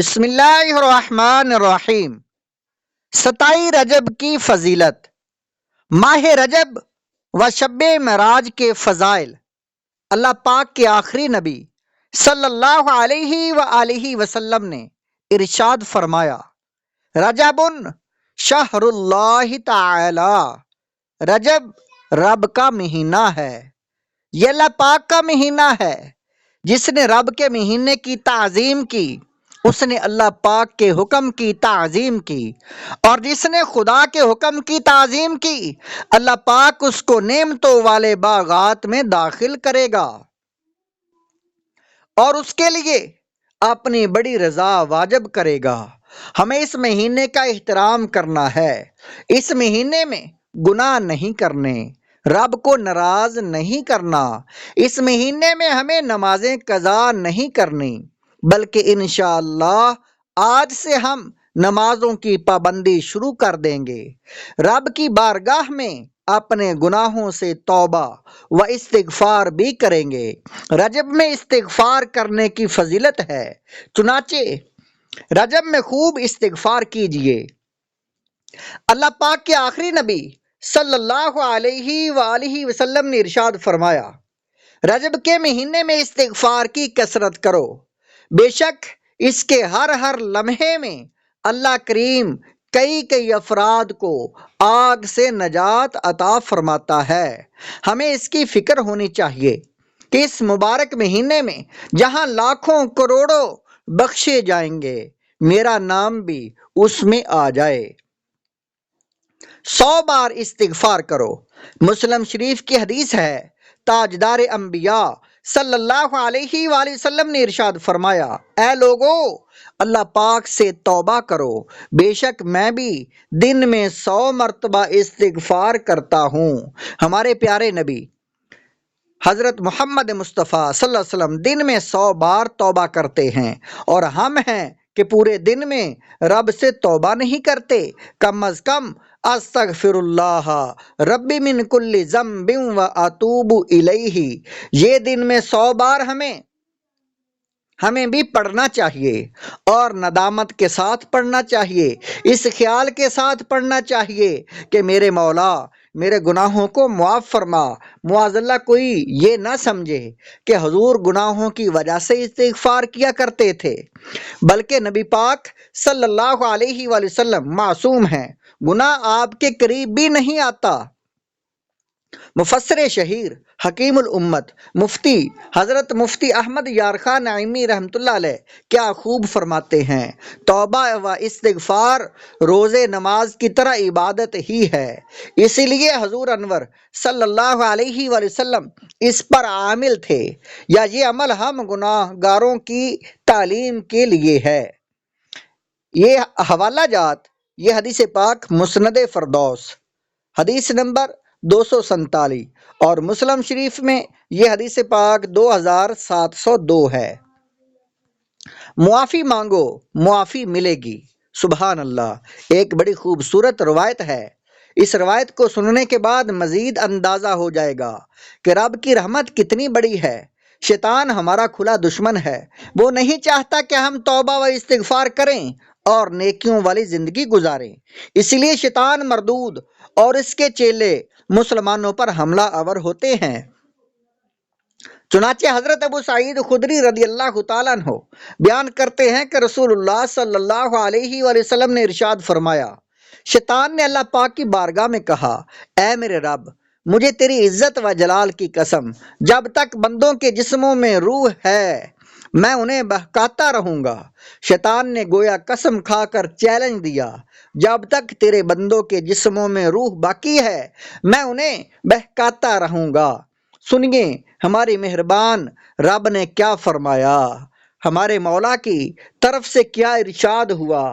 بسم اللہ الرحمن الرحیم۔ 27 رجب کی فضیلت۔ ماہ رجب و شب معراج کے فضائل۔ اللہ پاک کے آخری نبی صلی اللہ علیہ وآلہ وسلم نے ارشاد فرمایا، رجب شہر اللہ تعالی، رجب رب کا مہینہ ہے۔ یہ اللہ پاک کا مہینہ ہے۔ جس نے رب کے مہینے کی تعظیم کی اس نے اللہ پاک کے حکم کی تعظیم کی، اور جس نے خدا کے حکم کی تعظیم کی اللہ پاک اس کو نعمتوں والے باغات میں داخل کرے گا اور اس کے لیے اپنی بڑی رضا واجب کرے گا۔ ہمیں اس مہینے کا احترام کرنا ہے۔ اس مہینے میں گناہ نہیں کرنے، رب کو ناراض نہیں کرنا۔ اس مہینے میں ہمیں نمازیں قضا نہیں کرنی، بلکہ انشاءاللہ آج سے ہم نمازوں کی پابندی شروع کر دیں گے۔ رب کی بارگاہ میں اپنے گناہوں سے توبہ و استغفار بھی کریں گے۔ رجب میں استغفار کرنے کی فضیلت ہے، چنانچہ رجب میں خوب استغفار کیجئے۔ اللہ پاک کے آخری نبی صلی اللہ علیہ وآلہ وسلم نے ارشاد فرمایا، رجب کے مہینے میں استغفار کی کثرت کرو، بے شک اس کے ہر لمحے میں اللہ کریم کئی افراد کو آگ سے نجات عطا فرماتا ہے۔ ہمیں اس کی فکر ہونی چاہیے کہ اس مبارک مہینے میں جہاں لاکھوں کروڑوں بخشے جائیں گے، میرا نام بھی اس میں آ جائے۔ 100 بار استغفار کرو۔ مسلم شریف کی حدیث ہے، تاجدار انبیاء صلی اللہ علیہ وآلہ وسلم نے ارشاد فرمایا، اے لوگو اللہ پاک سے توبہ کرو، بے شک میں بھی دن میں 100 مرتبہ استغفار کرتا ہوں۔ ہمارے پیارے نبی حضرت محمد مصطفیٰ صلی اللہ علیہ وسلم دن میں 100 بار توبہ کرتے ہیں، اور ہم ہیں کہ پورے دن میں رب سے توبہ نہیں کرتے۔ کم از کم استغفر اللہ ربی من کل ذنب و اتوب الیہ، یہ دن میں 100 بار ہمیں بھی پڑھنا چاہیے، اور ندامت کے ساتھ پڑھنا چاہیے، اس خیال کے ساتھ پڑھنا چاہیے کہ میرے مولا میرے گناہوں کو معاف فرما۔ معاذ اللہ کوئی یہ نہ سمجھے کہ حضور گناہوں کی وجہ سے استغفار کیا کرتے تھے، بلکہ نبی پاک صلی اللہ علیہ وآلہ وسلم معصوم ہیں، گناہ آپ کے قریب بھی نہیں آتا۔ مفسر شہیر حکیم الامت مفتی حضرت مفتی احمد یار خان نعیمی رحمۃ اللہ علیہ کیا خوب فرماتے ہیں، توبہ و استغفار روزے نماز کی طرح عبادت ہی ہے، اسی لیے حضور انور صلی اللہ علیہ وآلہ وسلم اس پر عامل تھے، یا یہ عمل ہم گناہ گاروں کی تعلیم کے لیے ہے۔ یہ حوالہ جات، یہ حدیث پاک مسند فردوس حدیث نمبر 247 اور مسلم شریف میں یہ حدیث پاک 2702 ہے۔ معافی مانگو معافی ملے گی، سبحان اللہ، ایک بڑی خوبصورت روایت ہے۔ اس روایت کو سننے کے بعد مزید اندازہ ہو جائے گا کہ رب کی رحمت کتنی بڑی ہے۔ شیطان ہمارا کھلا دشمن ہے، وہ نہیں چاہتا کہ ہم توبہ و استغفار کریں اور نیکیوں والی زندگی گزاریں، اسی لیے شیطان مردود اور اس کے چیلے مسلمانوں پر حملہ آور ہوتے ہیں۔ چنانچہ حضرت ابو سعید خدری رضی اللہ تعالیٰ عنہ بیان کرتے ہیں کہ رسول اللہ صلی اللہ علیہ وآلہ وسلم نے ارشاد فرمایا، شیطان نے اللہ پاک کی بارگاہ میں کہا، اے میرے رب، مجھے تیری عزت و جلال کی قسم، جب تک بندوں کے جسموں میں روح ہے میں انہیں بہکاتا رہوں گا۔ شیطان نے گویا قسم کھا کر چیلنج دیا، جب تک تیرے بندوں کے جسموں میں روح باقی ہے میں انہیں بہکاتا رہوں گا۔ سنیے ہماری مہربان رب نے کیا فرمایا، ہمارے مولا کی طرف سے کیا ارشاد ہوا۔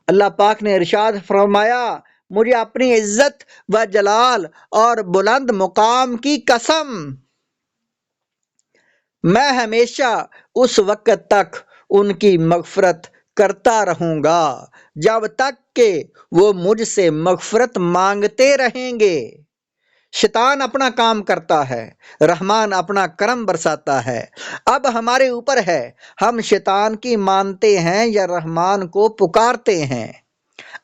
اللہ پاک نے ارشاد فرمایا، مجھے اپنی عزت و جلال اور بلند مقام کی قسم، میں ہمیشہ اس وقت تک ان کی مغفرت کرتا رہوں گا جب تک کہ وہ مجھ سے مغفرت مانگتے رہیں گے۔ شیطان اپنا کام کرتا ہے، رحمان اپنا کرم برساتا ہے۔ اب ہمارے اوپر ہے، ہم شیطان کی مانتے ہیں یا رحمان کو پکارتے ہیں۔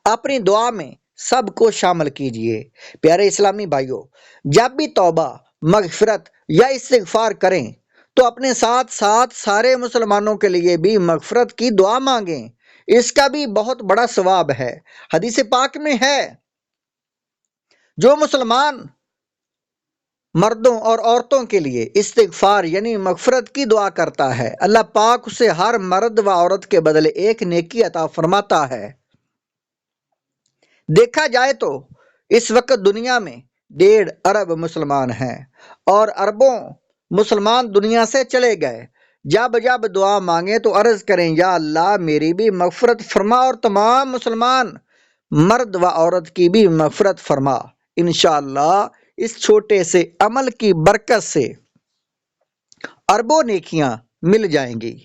اپنی دعا میں سب کو شامل کیجئے۔ پیارے اسلامی بھائیوں، جب بھی توبہ، مغفرت یا استغفار کریں تو اپنے ساتھ ساتھ سارے مسلمانوں کے لیے بھی مغفرت کی دعا مانگیں، اس کا بھی بہت بڑا ثواب ہے۔ حدیث پاک میں ہے، جو مسلمان مردوں اور عورتوں کے لیے استغفار یعنی مغفرت کی دعا کرتا ہے، اللہ پاک اسے ہر مرد و عورت کے بدلے ایک نیکی عطا فرماتا ہے۔ دیکھا جائے تو اس وقت دنیا میں 1.5 ارب مسلمان ہیں اور اربوں مسلمان دنیا سے چلے گئے۔ جب جب دعا مانگیں تو عرض کریں، یا اللہ میری بھی مغفرت فرما اور تمام مسلمان مرد و عورت کی بھی مغفرت فرما۔ انشاءاللہ اس چھوٹے سے عمل کی برکت سے اربوں نیکیاں مل جائیں گی۔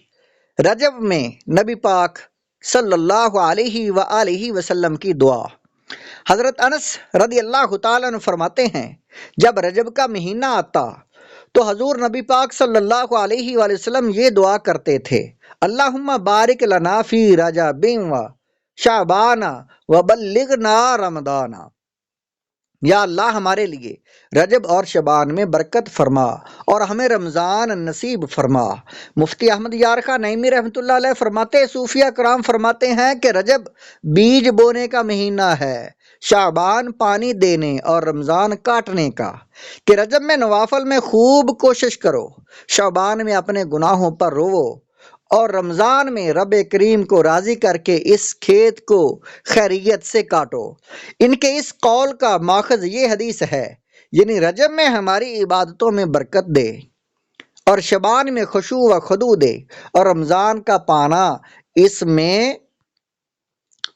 رجب میں نبی پاک صلی اللہ علیہ وآلہ وسلم کی دعا۔ حضرت انس رضی اللہ تعالیٰ عنہ فرماتے ہیں، جب رجب کا مہینہ آتا تو حضور نبی پاک صلی اللہ علیہ وآلہ وسلم یہ دعا کرتے تھے، اللہم بارک لنا فی رجب و شعبان و بلغنا رمضان۔ یا اللہ ہمارے لیے رجب اور شعبان میں برکت فرما اور ہمیں رمضان نصیب فرما۔ مفتی احمد یار خان نعیمی رحمۃ اللہ علیہ فرماتے، صوفیہ کرام فرماتے ہیں کہ رجب بیج بونے کا مہینہ ہے، شعبان پانی دینے اور رمضان کاٹنے کا، کہ رجب میں نوافل میں خوب کوشش کرو، شعبان میں اپنے گناہوں پر روو اور رمضان میں رب کریم کو راضی کر کے اس کھیت کو خیریت سے کاٹو۔ ان کے اس قول کا ماخذ یہ حدیث ہے، یعنی رجب میں ہماری عبادتوں میں برکت دے اور شعبان میں خشوع و خضوع دے اور رمضان کا پانا اس میں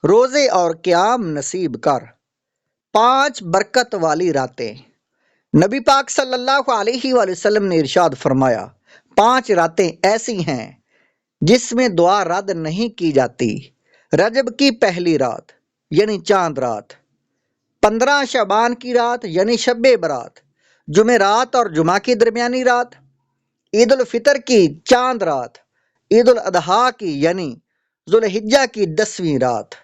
روزے اور قیام نصیب کر۔ 5 برکت والی راتیں۔ نبی پاک صلی اللہ علیہ وآلہ وسلم نے ارشاد فرمایا، 5 راتیں ایسی ہیں جس میں دعا رد نہیں کی جاتی۔ رجب کی پہلی رات یعنی چاند رات، 15 شعبان کی رات یعنی شب برات، جمعرات اور جمعہ کی درمیانی رات، عید الفطر کی چاند رات، عید الاضحیٰ کی یعنی ذوالحجہ کی 10ویں رات۔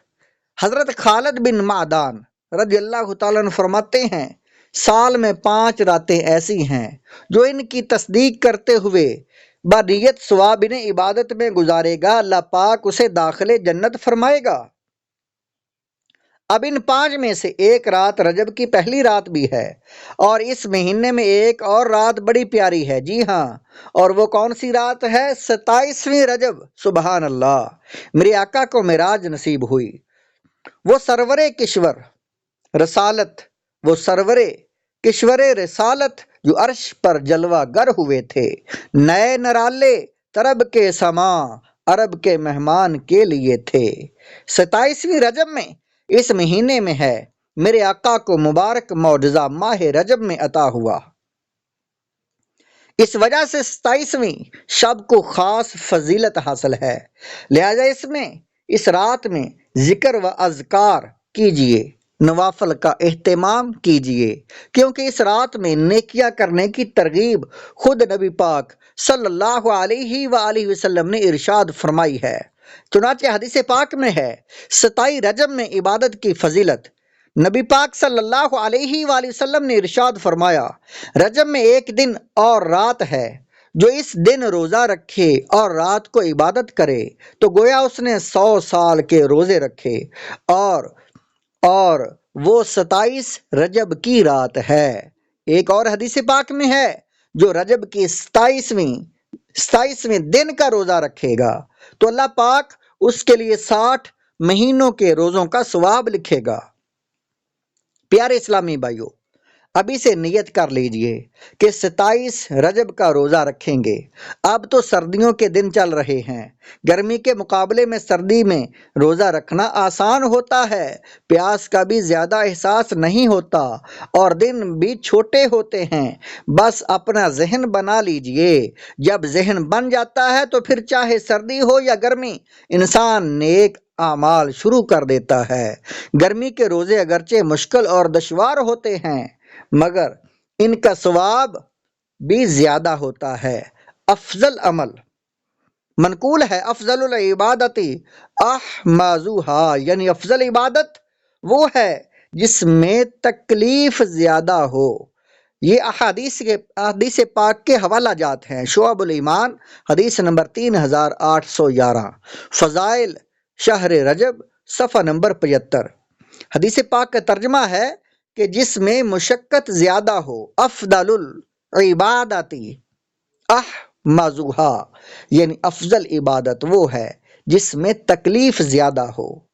حضرت خالد بن معدان رضی اللہ تعالیٰ عنہ فرماتے ہیں، سال میں 5 راتیں ایسی ہیں جو ان کی تصدیق کرتے ہوئے بنیت ثواب عبادت میں گزارے گا، اللہ پاک اسے داخل جنت فرمائے گا۔ اب ان 5 میں سے ایک رات رجب کی پہلی رات بھی ہے، اور اس مہینے میں ایک اور رات بڑی پیاری ہے، جی ہاں، اور وہ کون سی رات ہے؟ 27ویں رجب۔ سبحان اللہ، میرے آقا کو معراج نصیب ہوئی۔ وہ سرور کشور رسالت، وہ سرور کشور رسالت جو عرش پر جلوہ گر ہوئے تھے، نئے نرالے طرب کے سما عرب کے مہمان کے لیے تھے۔ 27ویں رجب میں اس مہینے میں ہے، میرے آقا کو مبارک معجزہ ماہ رجب میں عطا ہوا۔ اس وجہ سے 27ویں شب کو خاص فضیلت حاصل ہے، لہذا اس رات میں ذکر و اذکار کیجئے، نوافل کا اہتمام کیجئے، کیونکہ اس رات میں نیکیاں کرنے کی ترغیب خود نبی پاک صلی اللہ علیہ وآلہ وسلم نے ارشاد فرمائی ہے۔ چنانچہ حدیث پاک میں ہے، 27 رجب میں عبادت کی فضیلت۔ نبی پاک صلی اللہ علیہ وآلہ وسلم نے ارشاد فرمایا، رجب میں ایک دن اور رات ہے، جو اس دن روزہ رکھے اور رات کو عبادت کرے تو گویا اس نے 100 سال کے روزے رکھے، اور وہ 27 رجب کی رات ہے۔ ایک اور حدیث پاک میں ہے، جو رجب کی 27ویں دن کا روزہ رکھے گا تو اللہ پاک اس کے لیے 60 مہینوں کے روزوں کا ثواب لکھے گا۔ پیارے اسلامی بھائیوں، ابھی سے نیت کر لیجئے کہ 27 رجب کا روزہ رکھیں گے۔ اب تو سردیوں کے دن چل رہے ہیں، گرمی کے مقابلے میں سردی میں روزہ رکھنا آسان ہوتا ہے، پیاس کا بھی زیادہ احساس نہیں ہوتا اور دن بھی چھوٹے ہوتے ہیں۔ بس اپنا ذہن بنا لیجئے، جب ذہن بن جاتا ہے تو پھر چاہے سردی ہو یا گرمی، انسان نیک اعمال شروع کر دیتا ہے۔ گرمی کے روزے اگرچہ مشکل اور دشوار ہوتے ہیں، مگر ان کا ثواب بھی زیادہ ہوتا ہے۔ افضل عمل منقول ہے افضل العبادت احمازوہا، یعنی افضل عبادت وہ ہے جس میں تکلیف زیادہ ہو۔ یہ احادیث پاک کے حوالہ جات ہیں۔ شعب الایمان حدیث نمبر 3811، فضائل شہر رجب صفحہ نمبر 75۔ حدیث پاک کا ترجمہ ہے کہ جس میں مشقت زیادہ ہو۔ افضل العبادت احمزوہا، یعنی افضل عبادت وہ ہے جس میں تکلیف زیادہ ہو۔